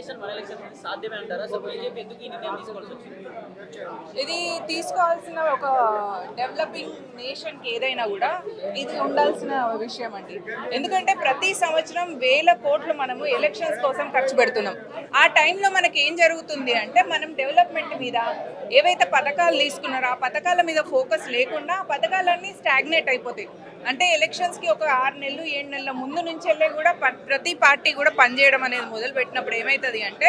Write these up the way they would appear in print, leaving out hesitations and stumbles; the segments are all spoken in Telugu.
నేషన్ వన్ ఎలక్షన్ సాధ్యమే అంటారా? సో బీజేపీ ఎందుకు ఈ నిర్ణయం తీసుకోవాల్సి వచ్చింది? ఇది తీసుకోవాల్సిన ఒక డెవలపింగ్ నేషన్కి ఏదైనా కూడా ఇది ఉండాల్సిన విషయం అండి. ఎందుకంటే ప్రతి సంవత్సరం వేల కోట్లు మనము ఎలక్షన్స్ కోసం ఖర్చు పెడుతున్నాం. ఆ టైంలో మనకి ఏం జరుగుతుంది అంటే మనం డెవలప్మెంట్ మీద ఏవైతే పథకాలు తీసుకున్నారో ఆ పథకాల మీద ఫోకస్ లేకుండా ఆ పథకాలన్నీ స్టాగ్నేట్ అయిపోతాయి. అంటే ఎలక్షన్స్కి ఒక 6 నెలలు 7 నెలల ముందు నుంచి వెళ్ళే కూడా ప్రతి పార్టీ కూడా పనిచేయడం అనేది మొదలు పెట్టినప్పుడు ఏమవుతుంది అంటే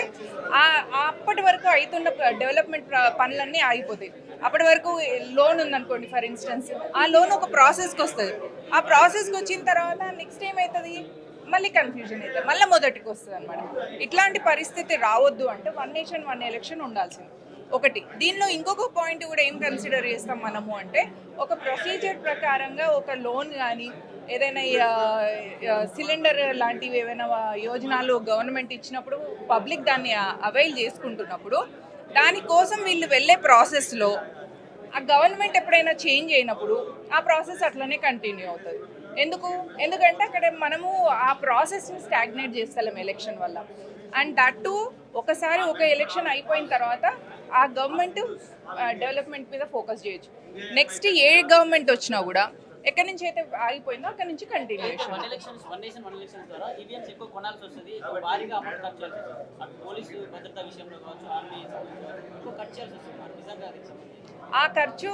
అప్పటి వరకు అవుతున్న డెవలప్మెంట్ పనులన్నీ ఆగిపోతాయి. అప్పటి వరకు లోన్ ఉందనుకోండి ఫర్ ఇన్స్టెన్స్, ఆ లోన్ ఒక ప్రాసెస్కి వస్తుంది. ఆ ప్రాసెస్కి వచ్చిన తర్వాత నెక్స్ట్ ఏమవుతుంది, మళ్ళీ కన్ఫ్యూజన్ అవుతుంది, మళ్ళీ మొదటికి వస్తుంది అనమాట. ఇట్లాంటి పరిస్థితి రావద్దు అంటే వన్ నేషన్ వన్ ఎలక్షన్ ఉండాల్సింది ఒకటి. దీనిలో ఇంకొక పాయింట్ కూడా ఏం కన్సిడర్ చేస్తాం మనము అంటే ఒక ప్రొసీజర్ ప్రకారంగా ఒక లోన్ కానీ ఏదైనా సిలిండర్ లాంటివి ఏమైనా యోజనాలు గవర్నమెంట్ ఇచ్చినప్పుడు పబ్లిక్ దాన్ని అవైల్ చేసుకుంటున్నప్పుడు దానికోసం వీళ్ళు వెళ్ళే ప్రాసెస్లో ఆ గవర్నమెంట్ ఎప్పుడైనా చేంజ్ అయినప్పుడు ఆ ప్రాసెస్ అట్లనే కంటిన్యూ అవుతుంది. ఎందుకంటే అక్కడ మనము ఆ ప్రాసెస్ని స్టాగ్నేట్ చేస్తాం ఎలక్షన్ వల్ల. అండ్ దట్టు ఒకసారి ఒక ఎలక్షన్ అయిపోయిన తర్వాత ఆ గవర్నమెంట్ డెవలప్మెంట్ మీద ఫోకస్ చేయొచ్చు. నెక్స్ట్ ఏ గవర్నమెంట్ వచ్చినా కూడా ఎక్కడి నుంచి అయితే ఆగిపోయిందో అక్కడి నుంచి continuation. One nation one elections ద్వారా ఈవీఎంస్ ఎక్కువ కొనాల్సి వస్తుంది, భారీగా అమౌంట్ ఖర్చు చేయాల్సి వస్తుంది. పోలీసు భద్రతా విషయంలో కావచ్చు, ఆర్మీ ఎక్కువ ఖర్చు చేయాల్సి వస్తుంది. నిజంగా ఆ ఖర్చు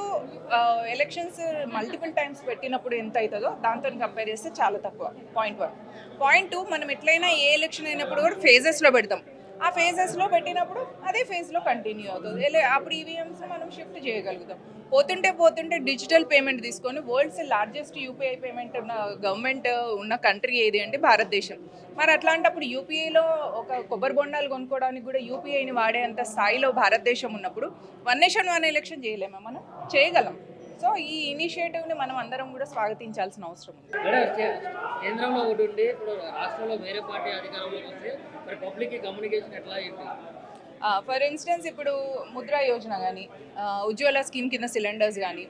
ఎలక్షన్స్ మల్టిపుల్ టైమ్స్ పెట్టినప్పుడు ఎంత అవుతుందో దాంతో కంపేర్ చేస్తే చాలా తక్కువ. పాయింట్ 1. పాయింట్ 2, మనం ఎట్లయినా ఏ ఎలక్షన్ అయినప్పుడు కూడా ఫేజెస్లో పెడతాం. ఆ ఫేజెస్లో పెట్టినప్పుడు అదే ఫేజ్లో కంటిన్యూ అవుతుంది. అప్పుడు ఈవీఎంస్ మనం షిఫ్ట్ చేయగలుగుతాం. పోతుంటే డిజిటల్ పేమెంట్ తీసుకొని వరల్డ్స్ లార్జెస్ట్ యూపీఐ పేమెంట్ ఉన్న గవర్నమెంట్ ఉన్న కంట్రీ ఏది అంటే భారతదేశం. మరి అట్లాంటప్పుడు యూపీఐలో ఒక కొబ్బరి బొండాలు కొనుక్కోవడానికి కూడా యూపీఐని వాడేంత స్థాయిలో భారతదేశం ఉన్నప్పుడు వన్ నేషన్ వన్ ఎలక్షన్ చేయలేమా? మనం చేయగలం. సో ఈ ఇనిషియేటివ్ని మనం అందరం కూడా స్వాగతించాల్సిన అవసరం ఉంది. కేంద్రంలో ఒకటి ఉండి ఇప్పుడు రాష్ట్రంలో వేరే పార్టీ అధికారంలోకి వస్తే మరి పబ్లిక్ కమ్యూనికేషన్ ఎట్లా అయింది? ఫర్ ఇన్స్టెన్స్ ఇప్పుడు ముద్రా యోజన కానీ, ఉజ్వల స్కీమ్ కింద సిలిండర్స్ కానీ,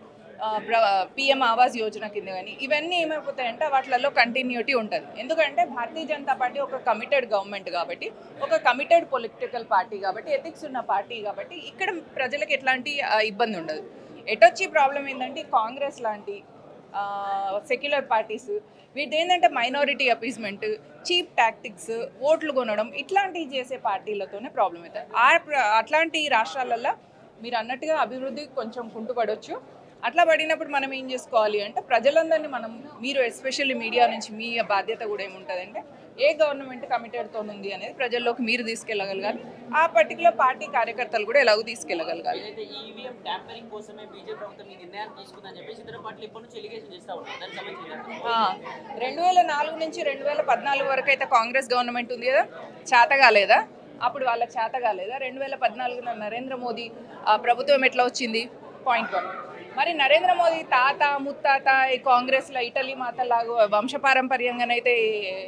పిఎం ఆవాస్ యోజన కింద కానీ ఇవన్నీ ఏమైపోతాయంటే వాటిలలో కంటిన్యూటీ ఉంటుంది. ఎందుకంటే భారతీయ జనతా పార్టీ ఒక కమిటెడ్ గవర్నమెంట్ కాబట్టి, ఒక కమిటెడ్ పొలిటికల్ పార్టీ కాబట్టి, ఎథిక్స్ ఉన్న పార్టీ కాబట్టి ఇక్కడ ప్రజలకు ఎట్లాంటి ఇబ్బంది ఉండదు. ఎటొచ్చి ప్రాబ్లం ఏంటంటే కాంగ్రెస్ లాంటి సెక్యులర్ పార్టీస్ వీటి ఏంటంటే మైనారిటీ అపీస్మెంట్, చీప్ టాక్టిక్స్, ఓట్లు కొనడం ఇట్లాంటివి చేసే పార్టీలతోనే ప్రాబ్లం అవుతుంది. అట్లాంటి రాష్ట్రాలలో మీరు అన్నట్టుగా అభివృద్ధి కొంచెం కుంటుపడవచ్చు. అట్లా పడినప్పుడు మనం ఏం చేసుకోవాలి అంటే ప్రజలందరినీ మీరు ఎస్పెషల్లీ మీడియా నుంచి మీ బాధ్యత కూడా ఏముంటుందంటే ఏ గవర్నమెంట్ కమిటెడ్తో ఉంది అనేది ప్రజల్లోకి మీరు తీసుకెళ్ళగలగాలి. ఆ పర్టికులర్ పార్టీ కార్యకర్తలు కూడా ఎలాగో తీసుకెళ్ళగలగాలి. 2004 నుంచి 2014 వరకు అయితే కాంగ్రెస్ గవర్నమెంట్ ఉంది కదా, చేతగాలేదా? అప్పుడు వాళ్ళకి చేతగాలేదా? 2014 నరేంద్ర మోదీ ప్రభుత్వం ఎట్లా వచ్చింది? పాయింట్ 1. మరి నరేంద్ర మోదీ తాత ముత్తాత ఈ కాంగ్రెస్లో ఇటలీ మాతలాగా వంశపారంపర్యంగానైతే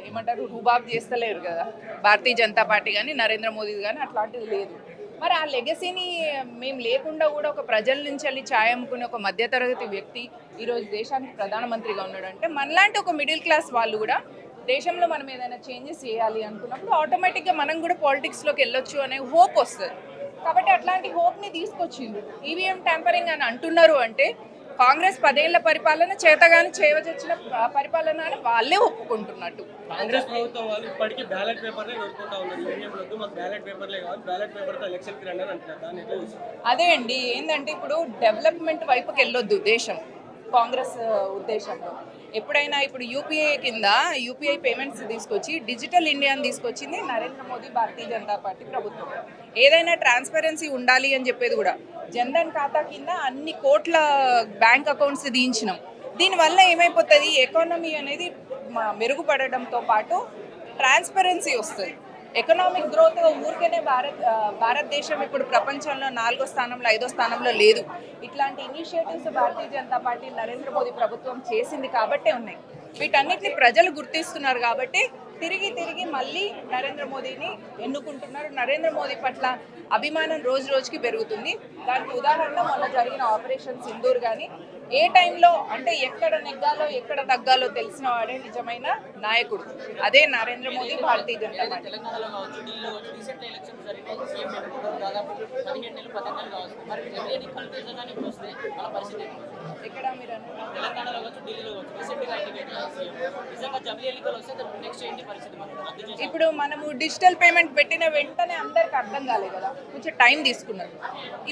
ఏమంటారు రూబాబ్ చేస్తలేరు కదా భారతీయ జనతా పార్టీ కానీ నరేంద్ర మోదీ కానీ, అట్లాంటిది లేదు. మరి ఆ లెగసీని మేము లేకుండా కూడా ఒక ప్రజల నుంచి వెళ్ళి ఛాయ్ అమ్ముకునే ఒక మధ్యతరగతి వ్యక్తి ఈరోజు దేశానికి ప్రధానమంత్రిగా ఉన్నాడు అంటే మనలాంటి ఒక మిడిల్ క్లాస్ వాళ్ళు కూడా దేశంలో మనం ఏదైనా చేంజెస్ చేయాలి అనుకున్నప్పుడు ఆటోమేటిక్గా మనం కూడా పాలిటిక్స్లోకి వెళ్ళొచ్చు అనే హోప్ వస్తుంది. కాబట్టి అట్లాంటి హోప్ని తీసుకొచ్చింది. ఈవీఎం ట్యాంపరింగ్ అని అంటున్నారు అంటే కాంగ్రెస్ 10 ఏళ్ల పరిపాలన చేతగాని చేయవచ్చిన పరిపాలన అని వాళ్ళే ఒప్పుకుంటున్నట్టు. కాంగ్రెస్ ప్రభుత్వం వాళ్ళు ఇప్పటికీ బ్యాలెట్ పేపర్లే దొరుకుతా ఉన్నారు. ఈవీఎంలకు మాకు బ్యాలెట్ పేపర్లే కావాలి, బ్యాలెట్ పేపర్తో ఎలక్షన్కి రండి అని అంటున్నారు. అదే అండి, ఏంటంటే ఇప్పుడు డెవలప్మెంట్ వైపుకి వెళ్ళొద్దు దేశం కాంగ్రెస్ ఉద్దేశంలో. ఎప్పుడైనా ఇప్పుడు యూపీఐ కింద యూపీఐ పేమెంట్స్ తీసుకొచ్చి డిజిటల్ ఇండియాని తీసుకొచ్చింది నరేంద్ర మోదీ భారతీయ జనతా పార్టీ ప్రభుత్వం. ఏదైనా ట్రాన్స్పరెన్సీ ఉండాలి అని చెప్పేది కూడా జన్ధన్ ఖాతా కింద అన్ని కోట్ల బ్యాంక్ అకౌంట్స్ దించినాం. దీనివల్ల ఏమైపోతుంది, ఎకానమీ అనేది మెరుగుపడడంతో పాటు ట్రాన్స్పరెన్సీ వస్తుంది. ఎకనామిక్ గ్రోత్ ఊరికేనే భారతదేశం ఇప్పుడు ప్రపంచంలో 4వ స్థానంలో 5వ స్థానంలో లేదు. ఇట్లాంటి ఇనిషియేటివ్స్ భారతీయ జనతా పార్టీ నరేంద్ర మోదీ ప్రభుత్వం చేసింది కాబట్టే ఉన్నాయి. వీటన్నిటిని ప్రజలు గుర్తిస్తున్నారు కాబట్టి తిరిగి మళ్ళీ నరేంద్ర మోదీని ఎన్నుకుంటున్నారు. నరేంద్ర మోదీ పట్ల అభిమానం రోజు రోజుకి పెరుగుతుంది. దానికి ఉదాహరణ మొన్న జరిగిన ఆపరేషన్ సింధూర్ కానీ ఏ టైంలో అంటే ఎక్కడ నెగ్గాలో ఎక్కడ తగ్గాలో తెలిసిన వాడే నిజమైన నాయకుడు. అదే నరేంద్ర మోదీ, భారతీయ జనతా పార్టీ. తెలంగాణలో కావచ్చు, ఢిల్లీలో కావచ్చు, రీసెంట్ ఎలక్షన్స్ జరిగినాయి. సీఎం ఎన్నుకోవడం దాదాపు 17 నెలలు కావచ్చు. మరి ఎవరి కన్ఫ్యూజన్ కానీ ఇప్పుడు వస్తే వాళ్ళ పరిస్థితి ఏంటి? ఎక్కడ మీరు అంటున్నారు? తెలంగాణలో కావచ్చు, ఢిల్లీలో కావచ్చు, రీసెంట్గా నిజంగా జమిలీ ఎన్నికలు వస్తే నెక్స్ట్ ఏంటి పరిస్థితి మనం రద్దు చేసి ఇప్పుడు మనము డిజిటల్ పేమెంట్ పెట్టిన వెంటనే అందరికి అర్థం కాలేదు కదా, కొంచెం టైం తీసుకున్నారు.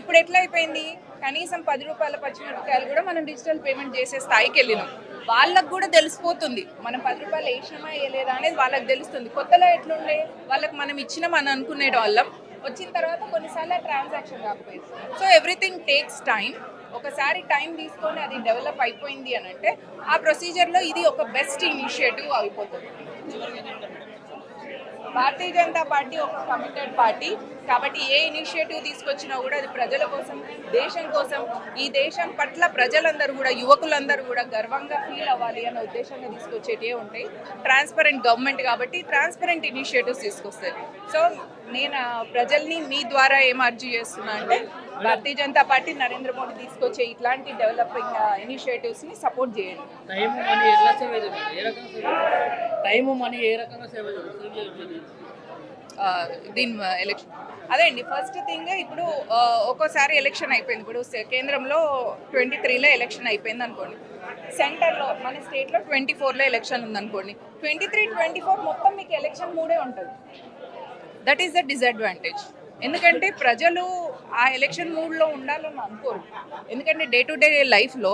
ఇప్పుడు ఎట్లా అయిపోయింది, కనీసం 10 రూపాయల పచ్చిమిరపకాయలు కూడా మనం డిజిటల్ పేమెంట్ చేసే స్థాయికి వెళ్ళినాం. వాళ్ళకు కూడా తెలిసిపోతుంది మనం 10 రూపాయలు వేసినామా వేయలేదా అనేది వాళ్ళకి తెలుస్తుంది. కొత్తలో ఎట్లుండే, వాళ్ళకి మనం ఇచ్చినామని అనుకునే వాళ్ళం, వచ్చిన తర్వాత కొన్నిసార్లు ట్రాన్సాక్షన్ కాకపోయింది. So everything takes time. ఒకసారి టైం తీసుకొని అది డెవలప్ అయిపోయింది అని అంటే ఆ ప్రొసీజర్లో ఇది ఒక బెస్ట్ ఇనిషియేటివ్ అయిపోతుంది. భారతీయ జనతా పార్టీ ఒక కమిటెడ్ పార్టీ కాబట్టి ఏ ఇనిషియేటివ్ తీసుకొచ్చినా కూడా అది ప్రజల కోసం, దేశం కోసం, ఈ దేశం పట్ల ప్రజలందరూ కూడా, యువకులందరూ కూడా గర్వంగా ఫీల్ అవ్వాలి అనే ఉద్దేశంగా తీసుకొచ్చేటివే ఉంటాయి. ట్రాన్స్పరెంట్ గవర్నమెంట్ కాబట్టి ట్రాన్స్పరెంట్ ఇనిషియేటివ్స్ తీసుకొస్తాయి. సో నేను ప్రజల్ని మీ ద్వారా ఏం అర్జీ చేస్తున్నా అంటే భారతీయ జనతా పార్టీ, నరేంద్ర మోడీ తీసుకొచ్చే ఇట్లాంటి డెవలపింగ్ ఇనిషియేటివ్స్ని సపోర్ట్ చేయండి. టైం మనీ ఎలా సేవ్ అవుతుంది? ఏ రకంగా సేవ్ అవుతుంది? టైం మనీ ఏ రకంగా సేవ్ అవుతుంది? దీని ఎలక్షన్ అదే అండి. ఫస్ట్ థింగ్ ఇప్పుడు ఒక్కోసారి ఎలక్షన్ అయిపోయింది. ఇప్పుడు కేంద్రంలో 23లో ఎలక్షన్ అయిపోయింది అనుకోండి, సెంటర్లో మన స్టేట్లో 24లో ఎలక్షన్ ఉందనుకోండి, 23, 24 మొత్తం మీకు ఎలక్షన్ మూడే ఉంటుంది. That is the disadvantage. ఎందుకంటే ప్రజలు ఆ ఎలక్షన్ మూడ్లో ఉండాలని అనుకోరు. ఎందుకంటే డే టు డే లైఫ్లో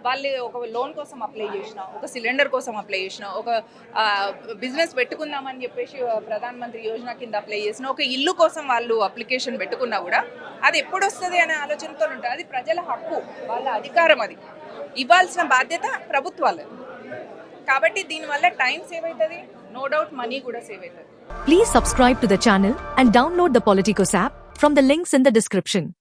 వాళ్ళు ఒక లోన్ కోసం అప్లై చేసిన, ఒక సిలిండర్ కోసం అప్లై చేసిన, ఒక బిజినెస్ పెట్టుకుందామని చెప్పేసి ప్రధానమంత్రి యోజన కింద అప్లై చేసిన, ఒక ఇల్లు కోసం వాళ్ళు అప్లికేషన్ పెట్టుకున్నా కూడా అది ఎప్పుడు వస్తుంది అనే ఆలోచనతో ఉంటుంది. అది ప్రజల హక్కు, వాళ్ళ అధికారం. అది ఇవ్వాల్సిన బాధ్యత ప్రభుత్వాలది. కాబట్టి దీనివల్ల టైం సేవ్ అవుతుంది, నో డౌట్ మనీ కూడా సేవ్ అవుతుంది. Please subscribe to the channel and download the Politicos app from the links in the description.